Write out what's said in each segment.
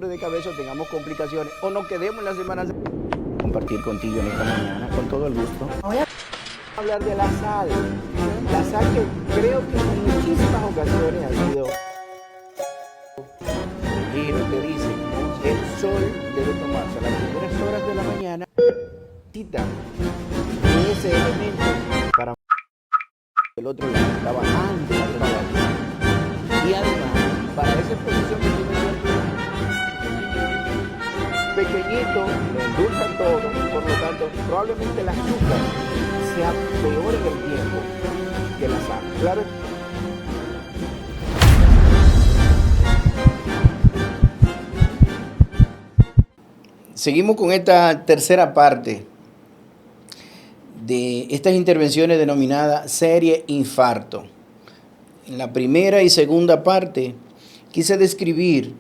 dolores de cabeza o tengamos complicaciones o nos quedemos en la semana. Compartir contigo en esta mañana, con todo el gusto. Voy a hablar de la sal. La sal que creo que en muchísimas ocasiones ha sido... Y te dice, el sol debe tomarse a las primeras horas de la mañana. Necesita ese elemento para el otro lado, estaba antes de trabajo. Y además, para esa exposición que tú me pequeñito, lo endulzan todo, por lo tanto, probablemente el azúcar sea peor en el tiempo que la sal. Claro. Seguimos con esta tercera parte de estas intervenciones denominadas serie infarto. En la primera y segunda parte quise describir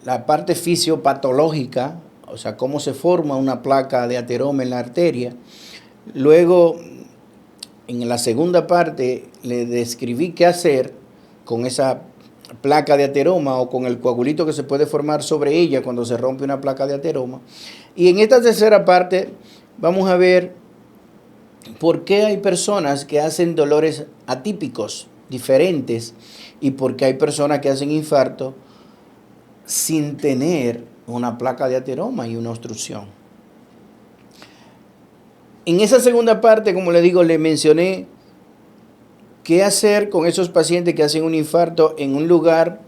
la parte fisiopatológica, o sea, cómo se forma una placa de ateroma en la arteria. Luego, en la segunda parte, le describí qué hacer con esa placa de ateroma o con el coagulito que se puede formar sobre ella cuando se rompe una placa de ateroma. Y en esta tercera parte vamos a ver por qué hay personas que hacen dolores atípicos, diferentes, y por qué hay personas que hacen infarto sin tener una placa de ateroma y una obstrucción. En esa segunda parte, como le digo, le mencioné qué hacer con esos pacientes que hacen un infarto en un lugar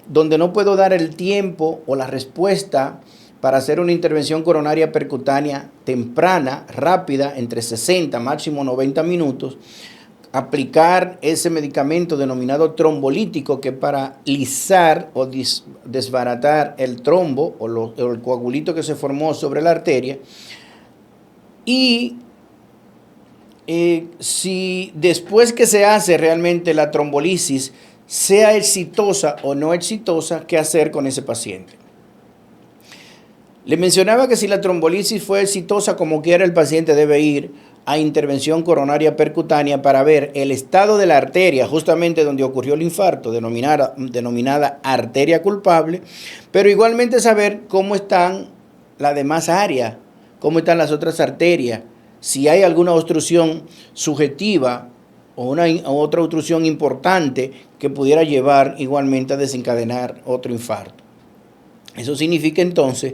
donde no puedo dar el tiempo o la respuesta para hacer una intervención coronaria percutánea temprana, rápida, entre 60, máximo 90 minutos, aplicar ese medicamento denominado trombolítico, que es para lisar o desbaratar el trombo o el coagulito que se formó sobre la arteria. Y si después que se hace realmente la trombolisis, sea exitosa o no exitosa, ¿qué hacer con ese paciente? Le mencionaba que si la trombolisis fue exitosa, como quiera el paciente debe ir a intervención coronaria percutánea para ver el estado de la arteria, justamente donde ocurrió el infarto, denominada arteria culpable, pero igualmente saber cómo están las demás áreas, cómo están las otras arterias, si hay alguna obstrucción subjetiva o otra obstrucción importante que pudiera llevar igualmente a desencadenar otro infarto. Eso significa entonces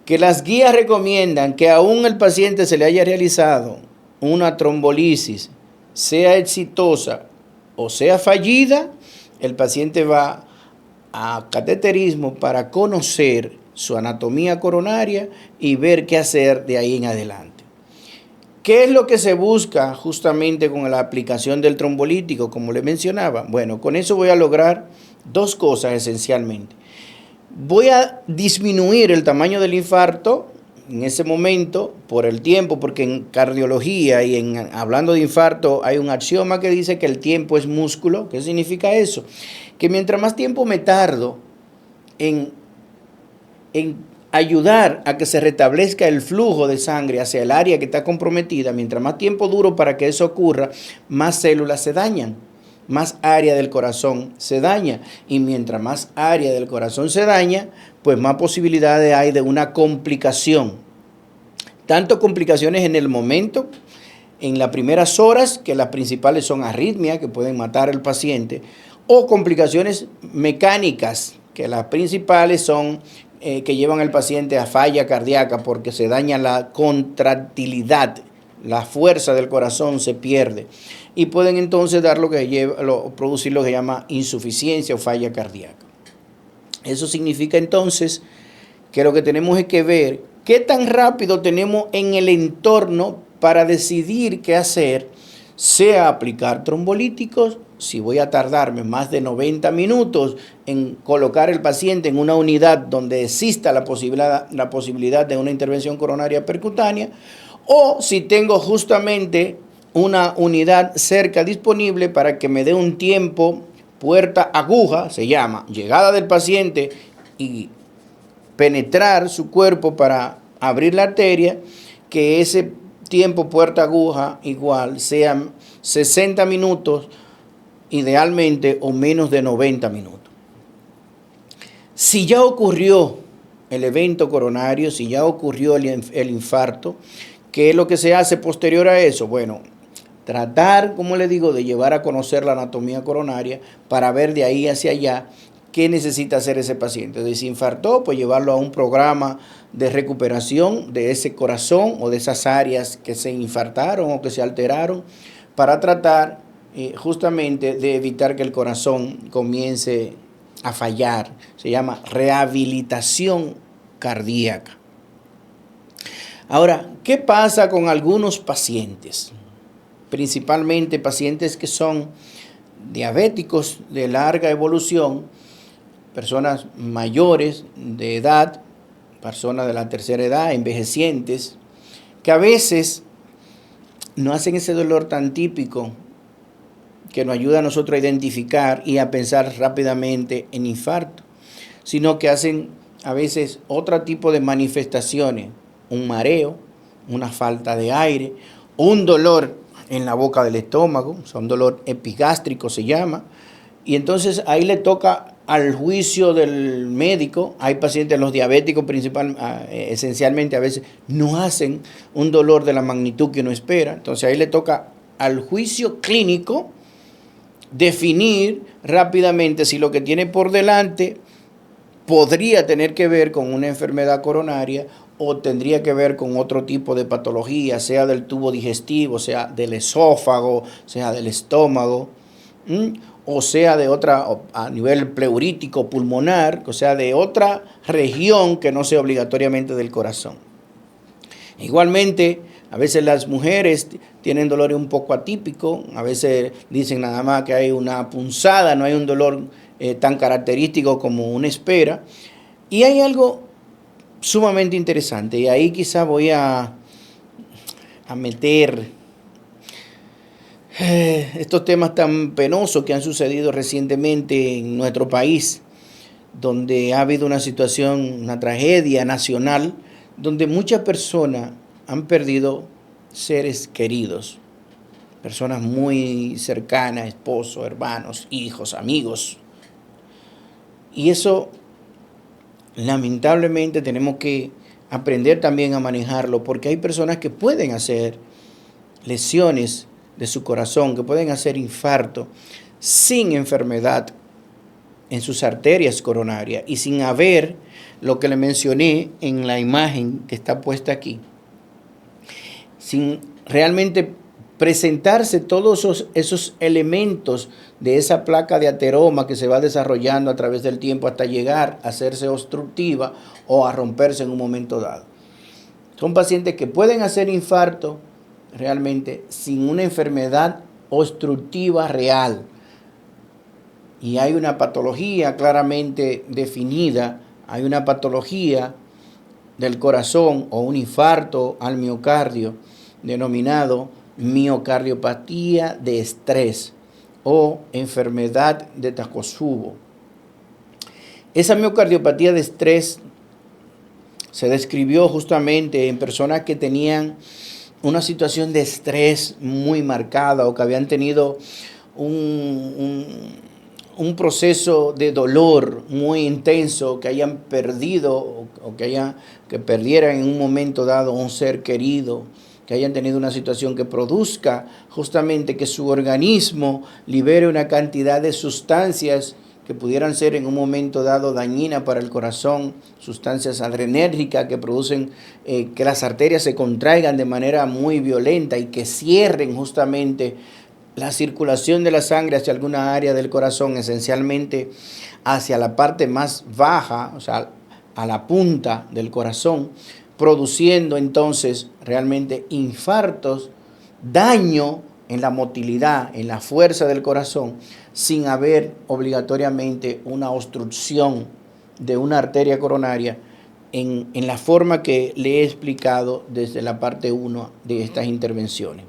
que las guías recomiendan que aún el paciente se le haya realizado una trombolisis, sea exitosa o sea fallida, el paciente va a cateterismo para conocer su anatomía coronaria y ver qué hacer de ahí en adelante. ¿Qué es lo que se busca justamente con la aplicación del trombolítico, como le mencionaba? Bueno, con eso voy a lograr dos cosas esencialmente. Voy a disminuir el tamaño del infarto en ese momento por el tiempo, porque en cardiología y hablando de infarto hay un axioma que dice que el tiempo es músculo. ¿Qué significa eso? Que mientras más tiempo me tardo en ayudar a que se restablezca el flujo de sangre hacia el área que está comprometida, mientras más tiempo duro para que eso ocurra, más células se dañan, más área del corazón se daña, y mientras más área del corazón se daña, pues más posibilidades hay de una complicación. Tanto complicaciones en el momento, en las primeras horas, que las principales son arritmias, que pueden matar al paciente, o complicaciones mecánicas, que las principales son que llevan al paciente a falla cardíaca porque se daña la contractilidad, la fuerza del corazón se pierde y pueden entonces dar producir lo que llama insuficiencia o falla cardíaca. Eso significa entonces que lo que tenemos es que ver qué tan rápido tenemos en el entorno para decidir qué hacer, sea aplicar trombolíticos, si voy a tardarme más de 90 minutos en colocar el paciente en una unidad donde exista la posibilidad de una intervención coronaria percutánea, o si tengo justamente una unidad cerca disponible para que me dé un tiempo, puerta aguja, se llama, llegada del paciente y penetrar su cuerpo para abrir la arteria, que ese tiempo puerta aguja igual sean 60 minutos idealmente o menos de 90 minutos. Si ya ocurrió el evento coronario, si ya ocurrió el infarto, ¿qué es lo que se hace posterior a eso? Bueno, tratar, como le digo, de llevar a conocer la anatomía coronaria para ver de ahí hacia allá qué necesita hacer ese paciente. Si se infartó, pues llevarlo a un programa de recuperación de ese corazón o de esas áreas que se infartaron o que se alteraron para tratar justamente de evitar que el corazón comience a fallar. Se llama rehabilitación cardíaca. Ahora, ¿qué pasa con algunos pacientes? Principalmente pacientes que son diabéticos de larga evolución, personas mayores de edad, personas de la tercera edad, envejecientes, que a veces no hacen ese dolor tan típico que nos ayuda a nosotros a identificar y a pensar rápidamente en infarto, sino que hacen a veces otro tipo de manifestaciones, un mareo, una falta de aire, un dolor en la boca del estómago, o sea, un dolor epigástrico se llama, y entonces ahí le toca al juicio del médico. Hay pacientes, los diabéticos esencialmente a veces no hacen un dolor de la magnitud que uno espera, entonces ahí le toca al juicio clínico definir rápidamente si lo que tiene por delante podría tener que ver con una enfermedad coronaria o tendría que ver con otro tipo de patología, sea del tubo digestivo, sea del esófago, sea del estómago, o sea de otra, a nivel pleurítico, pulmonar, o sea de otra región que no sea obligatoriamente del corazón. Igualmente, a veces las mujeres tienen dolores un poco atípicos, a veces dicen nada más que hay una punzada, no hay un dolor tan característico como una espera. Y hay algo sumamente interesante, y ahí quizá voy a meter estos temas tan penosos que han sucedido recientemente en nuestro país, donde ha habido una situación, una tragedia nacional, donde muchas personas han perdido seres queridos, personas muy cercanas, esposos, hermanos, hijos, amigos. Y eso, lamentablemente, tenemos que aprender también a manejarlo, porque hay personas que pueden hacer lesiones de su corazón, que pueden hacer infarto sin enfermedad en sus arterias coronarias y sin haber lo que le mencioné en la imagen que está puesta aquí, sin realmente presentarse todos esos elementos de esa placa de ateroma que se va desarrollando a través del tiempo hasta llegar a hacerse obstructiva o a romperse en un momento dado. Son pacientes que pueden hacer infarto realmente sin una enfermedad obstructiva real. Y hay una patología claramente definida, hay una patología del corazón o un infarto al miocardio denominado miocardiopatía de estrés o enfermedad de Takotsubo. Esa miocardiopatía de estrés se describió justamente en personas que tenían una situación de estrés muy marcada o que habían tenido un proceso de dolor muy intenso, que hayan perdido o que perdieran en un momento dado un ser querido, que hayan tenido una situación que produzca justamente que su organismo libere una cantidad de sustancias que pudieran ser en un momento dado dañinas para el corazón, sustancias adrenérgicas que producen que las arterias se contraigan de manera muy violenta y que cierren justamente la circulación de la sangre hacia alguna área del corazón, esencialmente hacia la parte más baja, o sea, a la punta del corazón, produciendo entonces realmente infartos, daño en la motilidad, en la fuerza del corazón, sin haber obligatoriamente una obstrucción de una arteria coronaria en la forma que le he explicado desde la parte 1 de estas intervenciones.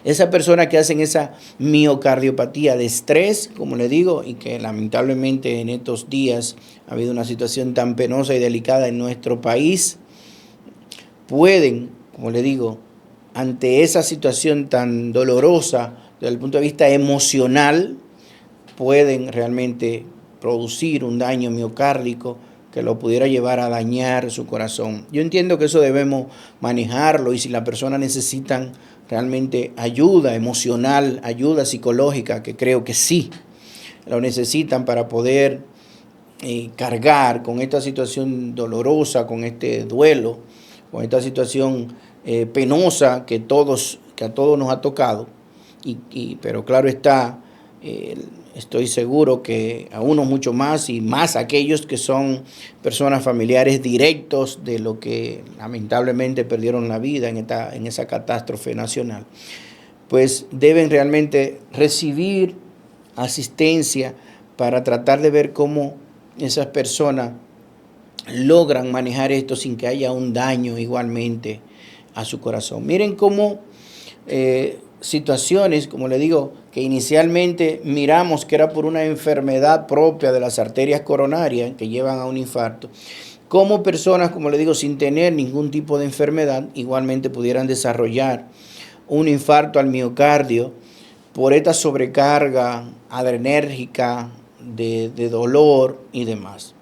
Esas personas que hacen esa miocardiopatía de estrés, como le digo, y que lamentablemente en estos días ha habido una situación tan penosa y delicada en nuestro país, pueden, como le digo, ante esa situación tan dolorosa desde el punto de vista emocional, pueden realmente producir un daño miocárdico que lo pudiera llevar a dañar su corazón. Yo entiendo que eso debemos manejarlo, y si la persona necesita realmente ayuda emocional, ayuda psicológica, que creo que sí lo necesitan para poder cargar con esta situación dolorosa, con este duelo, con esta situación penosa que a todos nos ha tocado, pero claro está, estoy seguro que a unos mucho más, y más aquellos que son personas familiares directos de lo que lamentablemente perdieron la vida en esa catástrofe nacional, pues deben realmente recibir asistencia para tratar de ver cómo esas personas logran manejar esto sin que haya un daño igualmente a su corazón. Miren cómo situaciones, como le digo, que inicialmente miramos que era por una enfermedad propia de las arterias coronarias que llevan a un infarto, como personas, como le digo, sin tener ningún tipo de enfermedad, igualmente pudieran desarrollar un infarto al miocardio por esta sobrecarga adrenérgica de dolor y demás.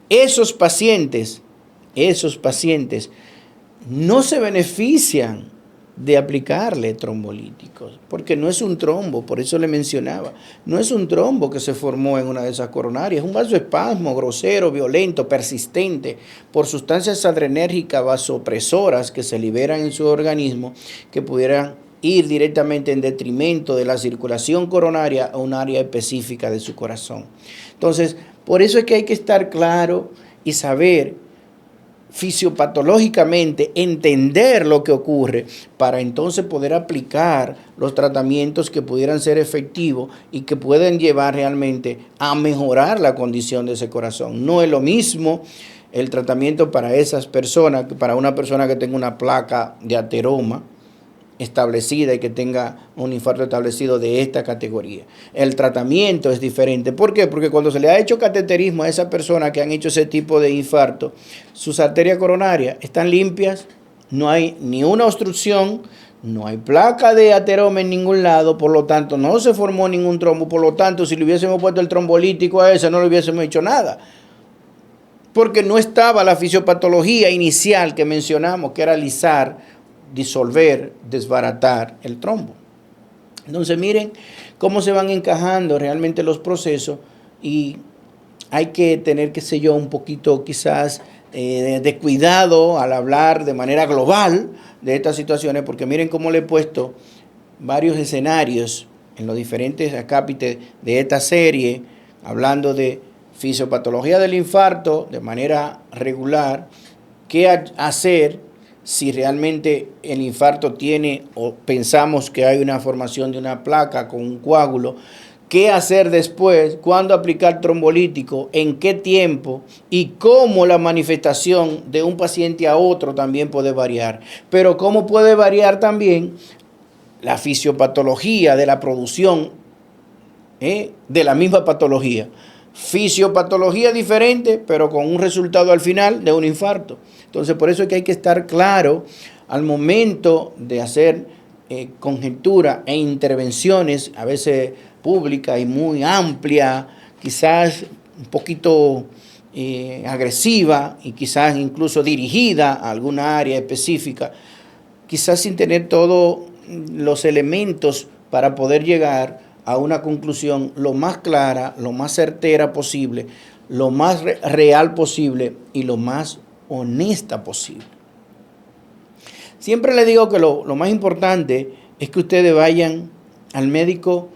Esos pacientes no se benefician de aplicarle trombolíticos, porque no es un trombo, por eso le mencionaba, no es un trombo que se formó en una de esas coronarias, es un vasoespasmo grosero, violento, persistente, por sustancias adrenérgicas vasopresoras que se liberan en su organismo, que pudieran ir directamente en detrimento de la circulación coronaria a un área específica de su corazón. Entonces, por eso es que hay que estar claro y saber fisiopatológicamente, entender lo que ocurre para entonces poder aplicar los tratamientos que pudieran ser efectivos y que pueden llevar realmente a mejorar la condición de ese corazón. No es lo mismo el tratamiento para esas personas, para una persona que tenga una placa de ateroma establecida y que tenga un infarto establecido de esta categoría. El tratamiento es diferente. ¿Por qué? Porque cuando se le ha hecho cateterismo a esa persona que han hecho ese tipo de infarto, sus arterias coronarias están limpias, no hay ni una obstrucción, no hay placa de ateroma en ningún lado, por lo tanto no se formó ningún trombo, por lo tanto si le hubiésemos puesto el trombolítico a ese no le hubiésemos hecho nada, porque no estaba la fisiopatología inicial que mencionamos, que era alisar, disolver, desbaratar el trombo. Entonces miren cómo se van encajando realmente los procesos, y hay que tener, qué sé yo, un poquito quizás de cuidado al hablar de manera global de estas situaciones, porque miren cómo le he puesto varios escenarios en los diferentes acápites de esta serie, hablando de fisiopatología del infarto de manera regular, qué hacer si realmente el infarto tiene o pensamos que hay una formación de una placa con un coágulo, qué hacer después, cuándo aplicar trombolítico, en qué tiempo, y cómo la manifestación de un paciente a otro también puede variar. Pero cómo puede variar también la fisiopatología de la producción de la misma patología. Fisiopatología diferente, pero con un resultado al final de un infarto. Entonces, por eso es que hay que estar claro al momento de hacer conjetura e intervenciones, a veces públicas y muy amplias, quizás un poquito agresiva y quizás incluso dirigida a alguna área específica, quizás sin tener todos los elementos para poder llegar a una conclusión lo más clara, lo más certera posible, lo más real posible y lo más honesta posible. Siempre le digo que lo más importante es que ustedes vayan al médico,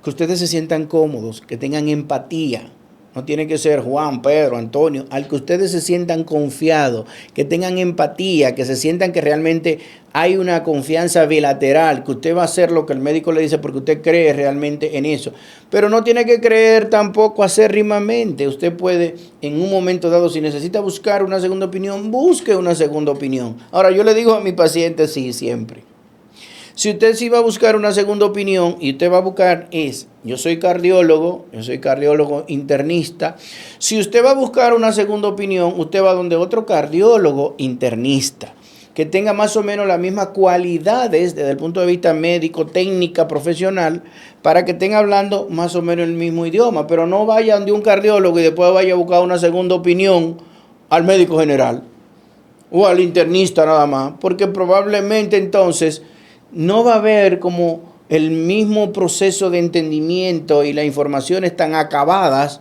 que ustedes se sientan cómodos, que tengan empatía. No tiene que ser Juan, Pedro, Antonio, al que ustedes se sientan confiados, que tengan empatía, que se sientan que realmente hay una confianza bilateral, que usted va a hacer lo que el médico le dice porque usted cree realmente en eso. Pero no tiene que creer tampoco acérrimamente. Usted puede, en un momento dado, si necesita buscar una segunda opinión, busque una segunda opinión. Ahora, yo le digo a mi paciente sí, siempre. Si usted sí va a buscar una segunda opinión y usted va a buscar yo soy cardiólogo internista. Si usted va a buscar una segunda opinión, usted va donde otro cardiólogo internista. que tenga más o menos las mismas cualidades desde el punto de vista médico, técnica, profesional, para que estén hablando más o menos el mismo idioma, pero no vayan de un cardiólogo y después vaya a buscar una segunda opinión al médico general o al internista nada más, porque probablemente entonces no va a haber como el mismo proceso de entendimiento y las informaciones tan acabadas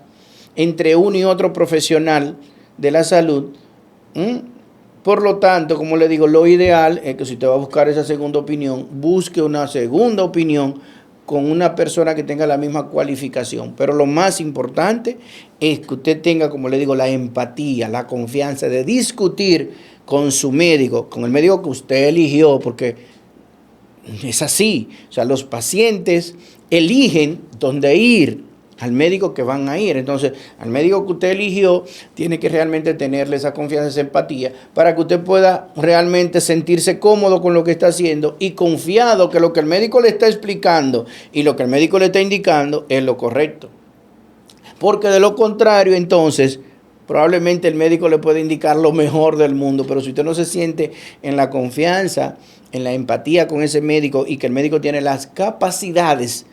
entre uno y otro profesional de la salud. Por lo tanto, como le digo, lo ideal es que si usted va a buscar esa segunda opinión, busque una segunda opinión con una persona que tenga la misma cualificación. Pero lo más importante es que usted tenga, como le digo, la empatía, la confianza de discutir con su médico, con el médico que usted eligió, porque es así. O sea, los pacientes eligen dónde ir, al médico que van a ir. Entonces, al médico que usted eligió, tiene que realmente tenerle esa confianza, esa empatía, para que usted pueda realmente sentirse cómodo con lo que está haciendo y confiado que lo que el médico le está explicando y lo que el médico le está indicando es lo correcto. Porque de lo contrario, entonces, probablemente el médico le puede indicar lo mejor del mundo, pero si usted no se siente en la confianza, en la empatía con ese médico y que el médico tiene las capacidades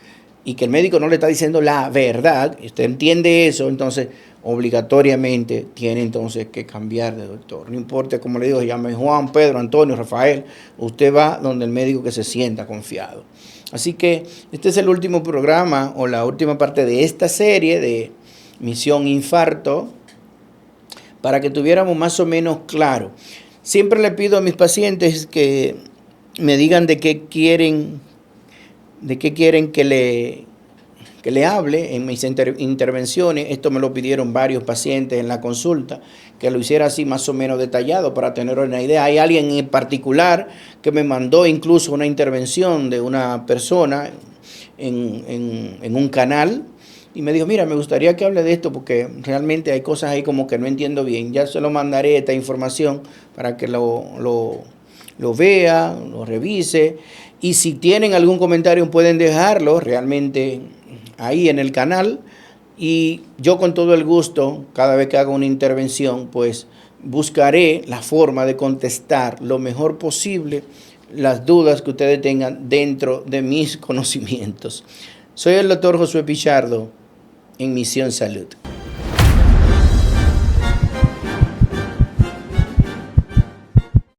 y que el médico no le está diciendo la verdad, usted entiende eso, entonces obligatoriamente tiene entonces que cambiar de doctor. No importa, como le digo, se llame Juan, Pedro, Antonio, Rafael, usted va donde el médico que se sienta confiado. Así que este es el último programa o la última parte de esta serie de Misión Infarto, para que tuviéramos más o menos claro. Siempre le pido a mis pacientes que me digan de qué quieren que le hable en mis intervenciones. Esto me lo pidieron varios pacientes en la consulta, que lo hiciera así más o menos detallado para tener una idea. Hay alguien en particular que me mandó incluso una intervención de una persona en un canal y me dijo, mira, me gustaría que hable de esto porque realmente hay cosas ahí como que no entiendo bien. Ya se lo mandaré esta información para que lo vea, lo revise. Y si tienen algún comentario pueden dejarlo realmente ahí en el canal. Y yo con todo el gusto, cada vez que haga una intervención, pues buscaré la forma de contestar lo mejor posible las dudas que ustedes tengan dentro de mis conocimientos. Soy el doctor Josué Pichardo en Misión Salud.